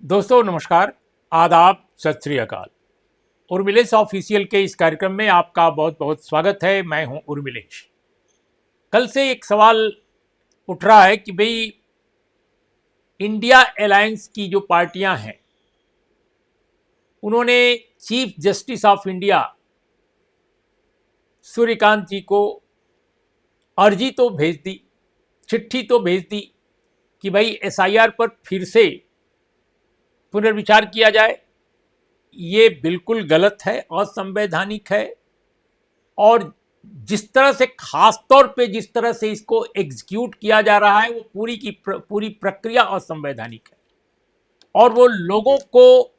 दोस्तों नमस्कार, आदाब, सत श्री अकाल। उर्मिलेश ऑफिशियल के इस कार्यक्रम में आपका बहुत बहुत स्वागत है। मैं हूं उर्मिलेश। कल से एक सवाल उठ रहा है कि भाई इंडिया अलायंस की जो पार्टियां हैं उन्होंने chief justice of India Surya Kant ji को अर्जी तो भेज दी, चिट्ठी तो भेज दी कि भाई एसआईआर पर फिर से पुनर्विचार किया जाए। ये बिल्कुल गलत है, असंवैधानिक है। और जिस तरह से, खास तौर पे जिस तरह से इसको एग्जीक्यूट किया जा रहा है, वो पूरी की पूरी प्रक्रिया असंवैधानिक है और वो लोगों को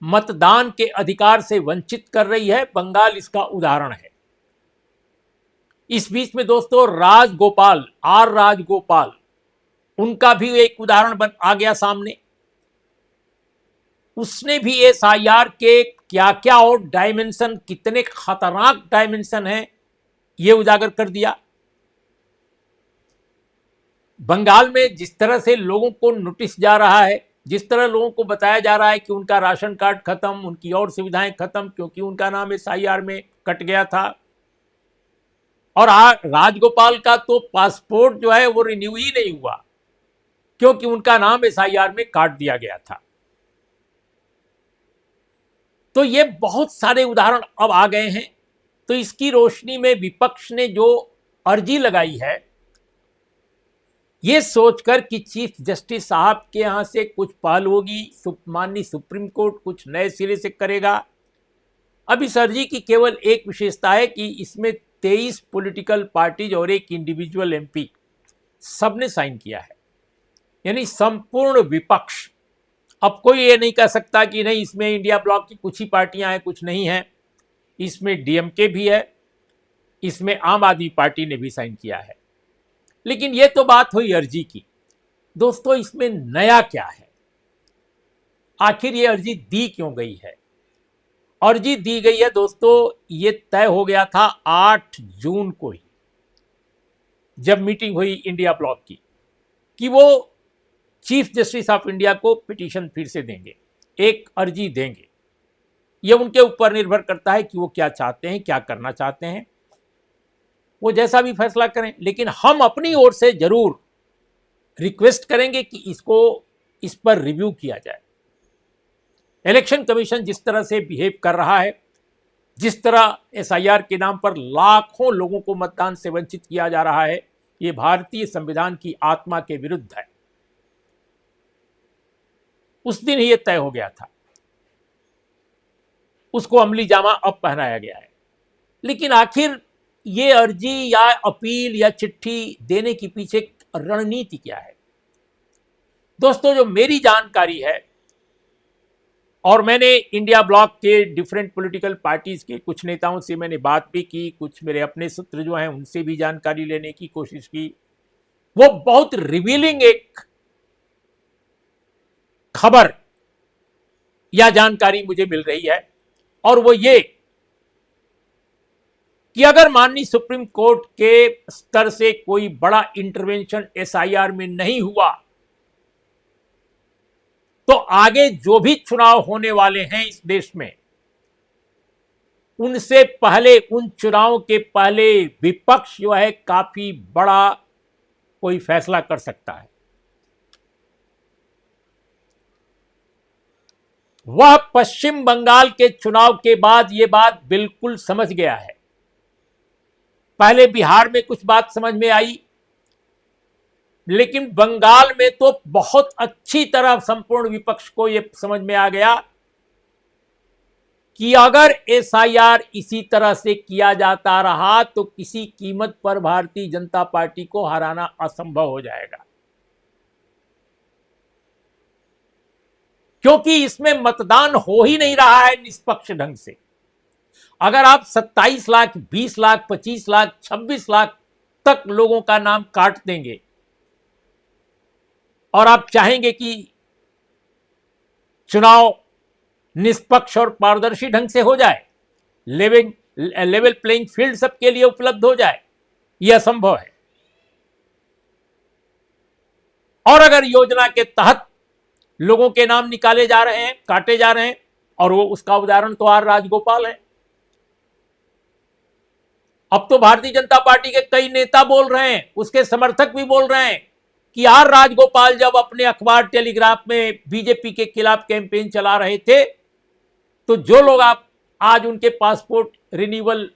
मतदान के अधिकार से वंचित कर रही है। बंगाल इसका उदाहरण है। इस बीच में दोस्तों राजगोपाल, आर राजगोपाल, उनका भी एक उदाहरण बन आ गया सामने। उसने भी एसआईआर के क्या क्या और डायमेंशन, कितने खतरनाक डायमेंशन हैं, यह उजागर कर दिया। बंगाल में जिस तरह से लोगों को नोटिस जा रहा है, जिस तरह लोगों को बताया जा रहा है कि उनका राशन कार्ड खत्म, उनकी और सुविधाएं खत्म, क्योंकि उनका नाम एसआईआर में कट गया था। और राजगोपाल का तो पासपोर्ट जो है वो रिन्यू ही नहीं हुआ, क्योंकि उनका नाम एसआईआर में काट दिया गया था। तो ये बहुत सारे उदाहरण अब आ गए हैं। तो इसकी रोशनी में विपक्ष ने जो अर्जी लगाई है, ये सोचकर कि चीफ जस्टिस साहब के यहां से कुछ पहल होगी, माननीय सुप्रीम कोर्ट कुछ नए सिरे से करेगा। अब इस अर्जी की केवल एक विशेषता है कि इसमें 23 पॉलिटिकल पार्टीज और एक इंडिविजुअल एमपी सबने साइन किया है, यानी संपूर्ण विपक्ष। अब कोई ये नहीं कह सकता कि नहीं, इसमें इंडिया ब्लॉक की कुछ ही पार्टियां हैं, कुछ नहीं है। इसमें डीएमके भी है, इसमें आम आदमी पार्टी ने भी साइन किया है। लेकिन ये तो बात हुई अर्जी की। दोस्तों इसमें नया क्या है? आखिर ये अर्जी दी क्यों गई है? अर्जी दी गई है दोस्तों, ये तय हो गया था 8 जून को ही, जब मीटिंग हुई इंडिया ब्लॉक की, कि वो चीफ जस्टिस ऑफ इंडिया को पिटीशन फिर से देंगे, एक अर्जी देंगे। ये उनके ऊपर निर्भर करता है कि वो क्या चाहते हैं, क्या करना चाहते हैं। वो जैसा भी फैसला करें, लेकिन हम अपनी ओर से जरूर रिक्वेस्ट करेंगे कि इस पर रिव्यू किया जाए। इलेक्शन कमीशन जिस तरह से बिहेव कर रहा है, जिस तरह एसआईआर के नाम पर लाखों लोगों को मतदान से वंचित किया जा रहा है, ये भारतीय संविधान की आत्मा के विरुद्ध है। उस दिन ही ये तय हो गया था, उसको अमली जामा अब पहनाया गया है। लेकिन आखिर ये अर्जी या अपील या चिट्ठी देने के पीछे रणनीति क्या है? दोस्तों जो मेरी जानकारी है, और मैंने इंडिया ब्लॉक के डिफरेंट पॉलिटिकल पार्टीज के कुछ नेताओं से मैंने बात भी की, कुछ मेरे अपने सूत्र जो हैं उनसे भी जानकारी लेने की कोशिश की, वो बहुत रिवीलिंग एक खबर या जानकारी मुझे मिल रही है। और वो ये कि अगर माननीय सुप्रीम कोर्ट के स्तर से कोई बड़ा इंटरवेंशन एसआईआर में नहीं हुआ, तो आगे जो भी चुनाव होने वाले हैं इस देश में, उनसे पहले, उन चुनावों के पहले विपक्ष जो है काफी बड़ा कोई फैसला कर सकता है। वह पश्चिम बंगाल के चुनाव के बाद यह बात बिल्कुल समझ गया है। पहले बिहार में कुछ बात समझ में आई, लेकिन बंगाल में तो बहुत अच्छी तरह संपूर्ण विपक्ष को यह समझ में आ गया कि अगर एसआईआर इसी तरह से किया जाता रहा तो किसी कीमत पर भारतीय जनता पार्टी को हराना असंभव हो जाएगा, क्योंकि इसमें मतदान हो ही नहीं रहा है निष्पक्ष ढंग से। अगर आप 27 लाख, 20 लाख, 25 लाख, 26 लाख तक लोगों का नाम काट देंगे और आप चाहेंगे कि चुनाव निष्पक्ष और पारदर्शी ढंग से हो जाए, लेवल प्लेइंग फील्ड सबके लिए उपलब्ध हो जाए, यह असंभव है। और अगर योजना के तहत लोगों के नाम निकाले जा रहे हैं, काटे जा रहे हैं, और वो उसका उदाहरण तो आर राजगोपाल है। अब तो भारतीय जनता पार्टी के कई नेता बोल रहे हैं, उसके समर्थक भी बोल रहे हैं कि आर राजगोपाल जब अपने अखबार टेलीग्राफ में बीजेपी के खिलाफ कैंपेन चला रहे थे, तो जो लोग आप आज उनके पासपोर्ट रिन्यूअल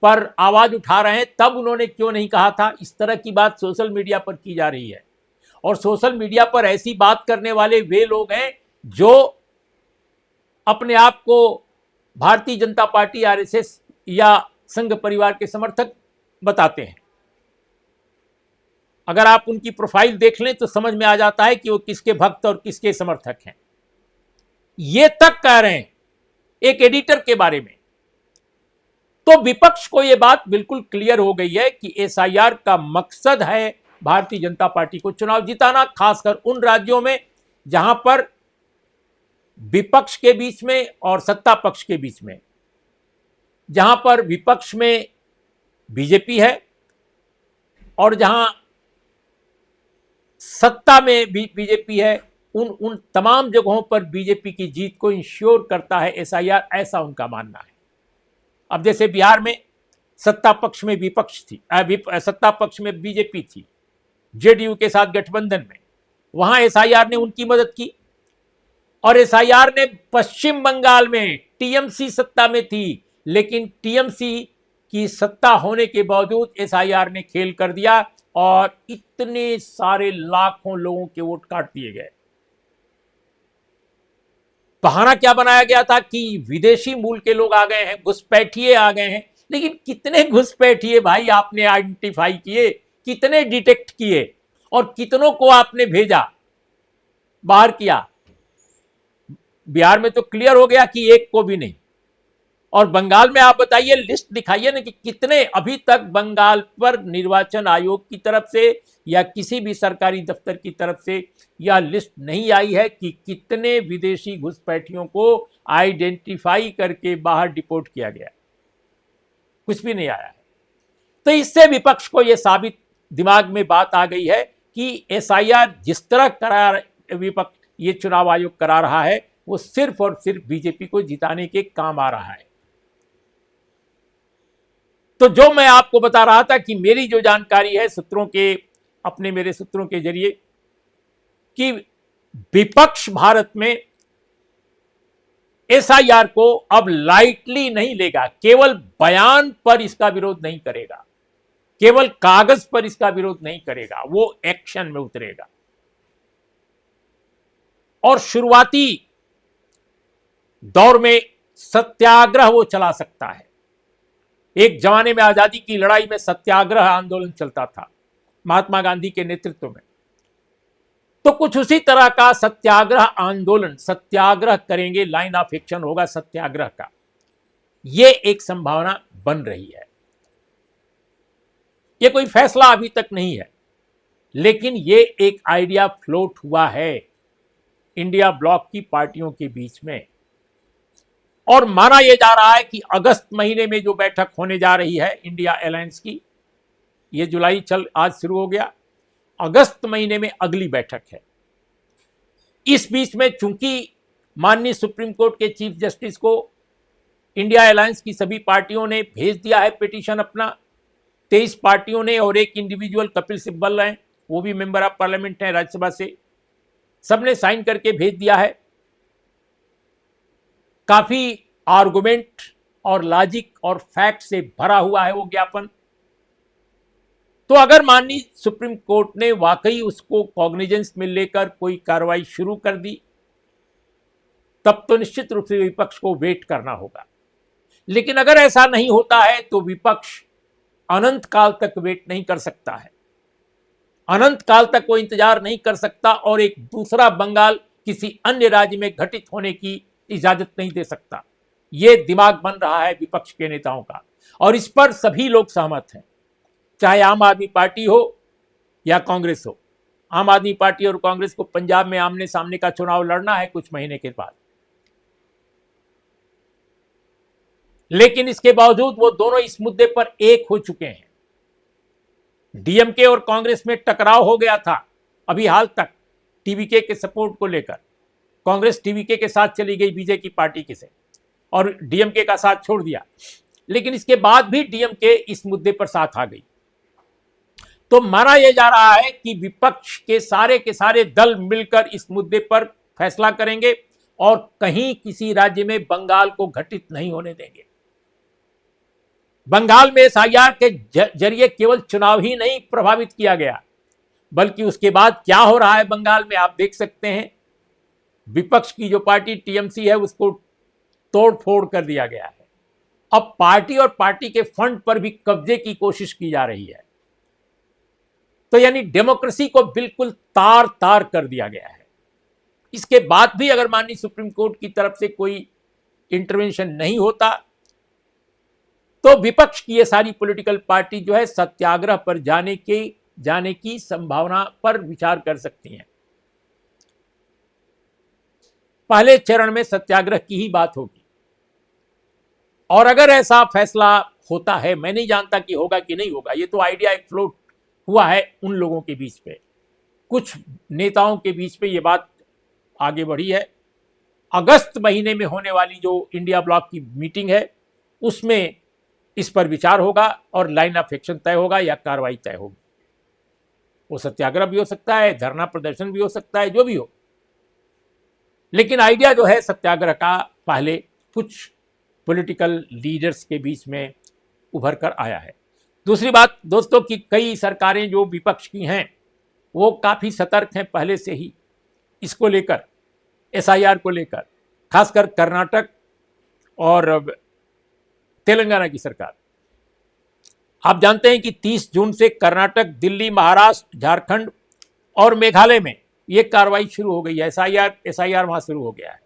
पर आवाज उठा रहे हैं, तब उन्होंने क्यों नहीं कहा था। इस तरह की बात सोशल मीडिया पर की जा रही है, और सोशल मीडिया पर ऐसी बात करने वाले वे लोग हैं जो अपने आप को भारतीय जनता पार्टी, आरएसएस या संघ परिवार के समर्थक बताते हैं। अगर आप उनकी प्रोफाइल देख लें तो समझ में आ जाता है कि वो किसके भक्त और किसके समर्थक हैं। ये तक कह रहे हैं एक एडिटर के बारे में। तो विपक्ष को यह बात बिल्कुल क्लियर हो गई है कि एसआईआर का मकसद है भारतीय जनता पार्टी को चुनाव जिताना, खासकर उन राज्यों में जहां पर विपक्ष के बीच में और सत्ता पक्ष के बीच में, जहां पर विपक्ष में बीजेपी है और जहां सत्ता में भी बीजेपी है, उन तमाम जगहों पर बीजेपी की जीत को इंश्योर करता है एसआईआर, ऐसा उनका मानना है। अब जैसे बिहार में सत्ता पक्ष में विपक्ष थी, सत्ता पक्ष में बीजेपी थी जेडीयू के साथ गठबंधन में, वहां एसआईआर ने उनकी मदद की। और एसआईआर ने पश्चिम बंगाल में टीएमसी सत्ता में थी, लेकिन टीएमसी की सत्ता होने के बावजूद एसआईआर ने खेल कर दिया और इतने सारे लाखों लोगों के वोट काट दिए गए। बहाना क्या बनाया गया था कि विदेशी मूल के लोग आ गए हैं, घुसपैठिए आ गए हैं। लेकिन कितने घुसपैठिए भाई आपने आइडेंटिफाई किए, कितने डिटेक्ट किए और कितनों को आपने भेजा, बाहर किया? बिहार में तो क्लियर हो गया कि एक को भी नहीं। और बंगाल में आप बताइए, लिस्ट दिखाइए ना कि कितने अभी तक बंगाल पर निर्वाचन आयोग की तरफ से या किसी भी सरकारी दफ्तर की तरफ से यह लिस्ट नहीं आई है कि कितने विदेशी घुसपैठियों को आइडेंटिफाई करके बाहर डिपोर्ट किया गया। कुछ भी नहीं आया है। तो इससे विपक्ष को यह साबित दिमाग में बात आ गई है कि एसआईआर जिस तरह करा विपक्ष ये चुनाव आयोग करा रहा है, वो सिर्फ और सिर्फ बीजेपी को जिताने के काम आ रहा है। तो जो मैं आपको बता रहा था कि मेरी जो जानकारी है सूत्रों के, अपने मेरे सूत्रों के जरिए, कि विपक्ष भारत में एसआईआर को अब लाइटली नहीं लेगा। केवल बयान पर इसका विरोध नहीं करेगा, केवल कागज पर इसका विरोध नहीं करेगा, वो एक्शन में उतरेगा। और शुरुआती दौर में सत्याग्रह वो चला सकता है। एक जमाने में आजादी की लड़ाई में सत्याग्रह आंदोलन चलता था महात्मा गांधी के नेतृत्व में। तो कुछ उसी तरह का सत्याग्रह आंदोलन, सत्याग्रह करेंगे, लाइन ऑफ एक्शन होगा सत्याग्रह का, ये एक संभावना बन रही है। ये कोई फैसला अभी तक नहीं है, लेकिन ये एक आइडिया फ्लोट हुआ है इंडिया ब्लॉक की पार्टियों के बीच में। और माना यह जा रहा है कि अगस्त महीने में जो बैठक होने जा रही है इंडिया अलायंस की, ये जुलाई आज शुरू हो गया, अगस्त महीने में अगली बैठक है। इस बीच में चूंकि माननीय सुप्रीम कोर्ट के चीफ जस्टिस को इंडिया अलायंस की सभी पार्टियों ने भेज दिया है पिटीशन अपना, 23 पार्टियों ने, और एक इंडिविजुअल कपिल सिब्बल हैं, वो भी मेंबर ऑफ पार्लियामेंट हैं राज्यसभा से, सबने साइन करके भेज दिया है। काफी आर्गुमेंट और लॉजिक और फैक्ट से भरा हुआ है वो ज्ञापन। तो अगर माननीय सुप्रीम कोर्ट ने वाकई उसको कॉग्निजेंस में लेकर कोई कार्रवाई शुरू कर दी, तब तो निश्चित रूप से विपक्ष को वेट करना होगा। लेकिन अगर ऐसा नहीं होता है तो विपक्ष अनंत काल तक वेट नहीं कर सकता है, अनंत काल तक वो इंतजार नहीं कर सकता, और एक दूसरा बंगाल किसी अन्य राज्य में घटित होने की इजाजत नहीं दे सकता। ये दिमाग बन रहा है विपक्ष के नेताओं का, और इस पर सभी लोग सहमत हैं, चाहे आम आदमी पार्टी हो या कांग्रेस हो। आम आदमी पार्टी और कांग्रेस को पंजाब में आमने सामने का चुनाव लड़ना है कुछ महीने के बाद, लेकिन इसके बावजूद वो दोनों इस मुद्दे पर एक हो चुके हैं। डीएमके और कांग्रेस में टकराव हो गया था अभी हाल तक टीवीके के सपोर्ट को लेकर, कांग्रेस टीवीके के साथ चली गई बीजेपी की पार्टी के से और डीएमके का साथ छोड़ दिया, लेकिन इसके बाद भी डीएमके इस मुद्दे पर साथ आ गई। तो माना यह जा रहा है कि विपक्ष के सारे दल मिलकर इस मुद्दे पर फैसला करेंगे और कहीं किसी राज्य में बंगाल को घटित नहीं होने देंगे। बंगाल में एसआईआर के जरिए केवल चुनाव ही नहीं प्रभावित किया गया, बल्कि उसके बाद क्या हो रहा है बंगाल में आप देख सकते हैं। विपक्ष की जो पार्टी टीएमसी है उसको तोड़ फोड़ कर दिया गया है। अब पार्टी और पार्टी के फंड पर भी कब्जे की कोशिश की जा रही है। तो यानी डेमोक्रेसी को बिल्कुल तार तार कर दिया गया है। इसके बाद भी अगर माननीय सुप्रीम कोर्ट की तरफ से कोई इंटरवेंशन नहीं होता तो विपक्ष की ये सारी पॉलिटिकल पार्टी जो है सत्याग्रह पर जाने की संभावना पर विचार कर सकती हैं। पहले चरण में सत्याग्रह की ही बात होगी और अगर ऐसा फैसला होता है, मैं नहीं जानता कि होगा कि नहीं होगा, ये तो आइडिया एक फ्लोट हुआ है उन लोगों के बीच पे, कुछ नेताओं के बीच पे ये बात आगे बढ़ी है। अगस्त महीने में होने वाली जो इंडिया ब्लॉक की मीटिंग है उसमें इस पर विचार होगा और लाइन ऑफ एक्शन तय होगा या कार्रवाई तय होगी। वो सत्याग्रह भी हो सकता है, धरना प्रदर्शन भी हो सकता है, जो भी हो, लेकिन आइडिया जो है सत्याग्रह का पहले कुछ पॉलिटिकल लीडर्स के बीच में उभर कर आया है। दूसरी बात दोस्तों कि कई सरकारें जो विपक्ष की हैं वो काफ़ी सतर्क हैं पहले से ही इसको लेकर, एसआईआर को लेकर, खासकर कर्नाटक और तेलंगाना की सरकार। आप जानते हैं कि 30 जून से कर्नाटक, दिल्ली, महाराष्ट्र, झारखंड और मेघालय में ये कार्रवाई शुरू हो गई है। एसआईआर वहां शुरू हो गया है,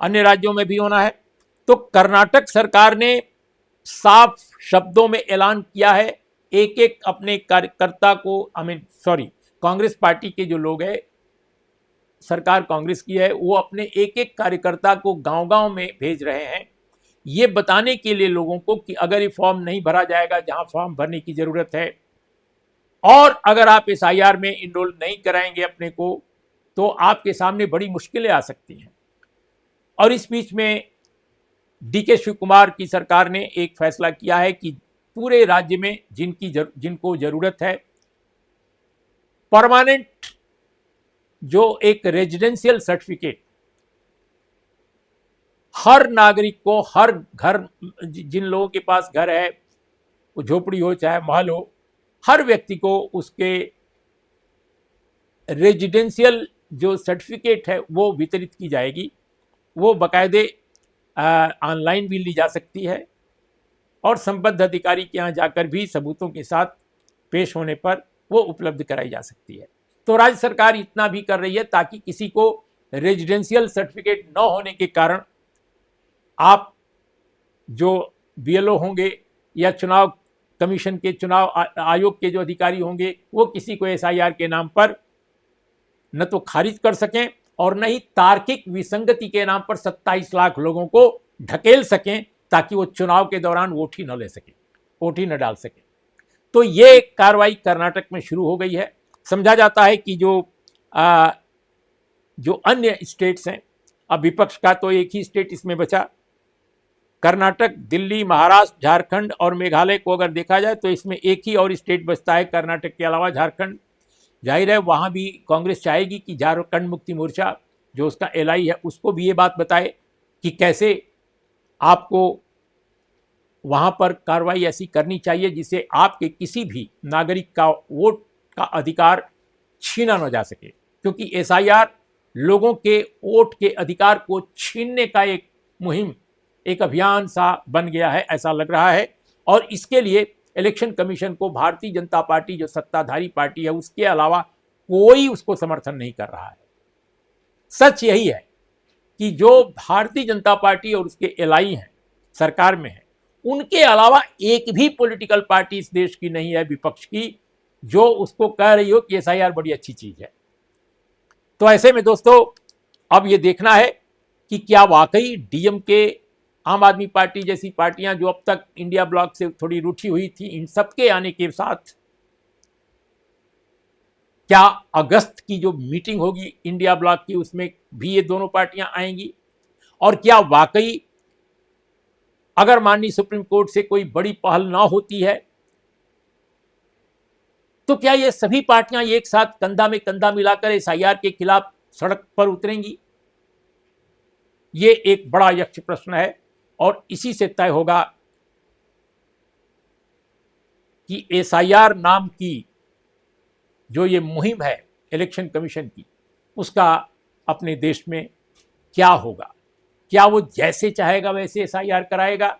अन्य राज्यों में भी होना है। तो कर्नाटक सरकार ने साफ शब्दों में ऐलान किया है, एक एक अपने कार्यकर्ता को, कांग्रेस पार्टी के जो लोग हैं, सरकार कांग्रेस की है, वो अपने एक एक कार्यकर्ता को गांव-गांव में भेज रहे हैं, ये बताने के लिए लोगों को कि अगर ये फॉर्म नहीं भरा जाएगा जहां फॉर्म भरने की जरूरत है, और अगर आप एसआईआर में इनरोल नहीं कराएंगे अपने को, तो आपके सामने बड़ी मुश्किलें आ सकती हैं। और इस बीच में डीके शिव कुमार की सरकार ने एक फैसला किया है कि पूरे राज्य में जिनको जरूरत है, परमानेंट जो एक रेजिडेंशियल सर्टिफिकेट हर नागरिक को, हर घर, जिन लोगों के पास घर है, वो झोपड़ी हो चाहे महल हो, हर व्यक्ति को उसके रेजिडेंशियल जो सर्टिफिकेट है वो वितरित की जाएगी। वो बाकायदे ऑनलाइन भी ली जा सकती है और संबद्ध अधिकारी के यहाँ जाकर भी सबूतों के साथ पेश होने पर वो उपलब्ध कराई जा सकती है। तो राज्य सरकार इतना भी कर रही है ताकि किसी को रेजिडेंशियल सर्टिफिकेट न होने के कारण आप जो बीएलओ होंगे या चुनाव कमीशन के, चुनाव आयोग के जो अधिकारी होंगे, वो किसी को एसआईआर के नाम पर न तो खारिज कर सकें और न ही तार्किक विसंगति के नाम पर 27 लाख लोगों को ढकेल सकें ताकि वो चुनाव के दौरान वोट ही न ले सकें, वोट ही न डाल सकें। तो ये कार्रवाई कर्नाटक में शुरू हो गई है। समझा जाता है कि जो अन्य स्टेट्स हैं, अब विपक्ष का तो एक ही स्टेट इसमें बचा, कर्नाटक, दिल्ली, महाराष्ट्र, झारखंड और मेघालय को अगर देखा जाए तो इसमें एक ही और स्टेट बचता है कर्नाटक के अलावा, झारखंड। जाहिर है वहाँ भी कांग्रेस चाहेगी कि झारखंड मुक्ति मोर्चा जो उसका एलआई है उसको भी ये बात बताए कि कैसे आपको वहाँ पर कार्रवाई ऐसी करनी चाहिए जिससे आपके किसी भी नागरिक का वोट का अधिकार छीना न जा सके, क्योंकि एसआईआर लोगों के वोट के अधिकार को छीनने का एक मुहिम, एक अभियान सा बन गया है, ऐसा लग रहा है। और इसके लिए इलेक्शन कमीशन को भारतीय जनता पार्टी जो सत्ताधारी पार्टी है उसके अलावा कोई उसको समर्थन नहीं कर रहा है। सच यही है कि जो भारतीय जनता पार्टी और उसके एलआई हैं, सरकार में है, उनके अलावा एक भी पॉलिटिकल पार्टी इस देश की नहीं है विपक्ष की जो उसको कह रही हो कि एसआईआर बड़ी अच्छी चीज है। तो ऐसे में दोस्तों अब ये देखना है कि क्या वाकई डीएमके, आम आदमी पार्टी जैसी पार्टियां जो अब तक इंडिया ब्लॉक से थोड़ी रूठी हुई थी, इन सबके आने के साथ क्या अगस्त की जो मीटिंग होगी इंडिया ब्लॉक की उसमें भी ये दोनों पार्टियां आएंगी? और क्या वाकई अगर माननीय सुप्रीम कोर्ट से कोई बड़ी पहल ना होती है तो क्या ये सभी पार्टियां एक साथ कंधा में कंधा मिलाकर एसआईआर के खिलाफ सड़क पर उतरेंगी? ये एक बड़ा यक्ष प्रश्न है और इसी से तय होगा कि एसआईआर नाम की जो ये मुहिम है इलेक्शन कमीशन की, उसका अपने देश में क्या होगा। क्या वो जैसे चाहेगा वैसे एसआईआर कराएगा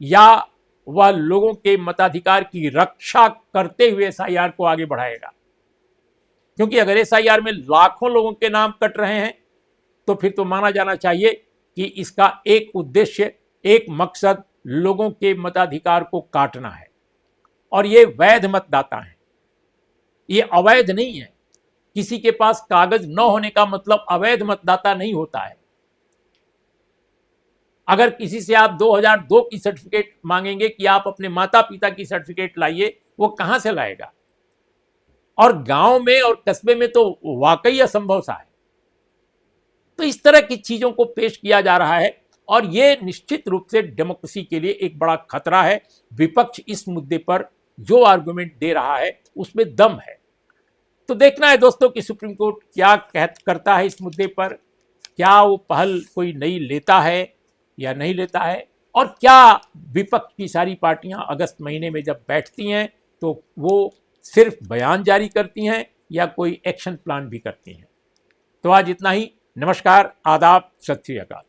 या वह लोगों के मताधिकार की रक्षा करते हुए एसआईआर को आगे बढ़ाएगा? क्योंकि अगर एसआईआर में लाखों लोगों के नाम कट रहे हैं तो फिर तो माना जाना चाहिए कि इसका एक उद्देश्य, एक मकसद लोगों के मताधिकार को काटना है। और ये वैध मतदाता हैं, ये अवैध नहीं है। किसी के पास कागज न होने का मतलब अवैध मतदाता नहीं होता है। अगर किसी से आप 2002 की सर्टिफिकेट मांगेंगे कि आप अपने माता पिता की सर्टिफिकेट लाइए, वो कहां से लाएगा? और गांव में और कस्बे में तो वाकई असंभव सा है। तो इस तरह की चीजों को पेश किया जा रहा है और यह निश्चित रूप से डेमोक्रेसी के लिए एक बड़ा खतरा है। विपक्ष इस मुद्दे पर जो आर्गुमेंट दे रहा है उसमें दम है। तो देखना है दोस्तों कि सुप्रीम कोर्ट क्या करता है इस मुद्दे पर। क्या वो पहल कोई नई लेता है या नहीं लेता है, और क्या विपक्ष की सारी पार्टियां अगस्त महीने में जब बैठती हैं तो वो सिर्फ बयान जारी करती हैं या कोई एक्शन प्लान भी करती हैं। तो आज इतना ही। नमस्कार, आदाब, सत श्री अकाल।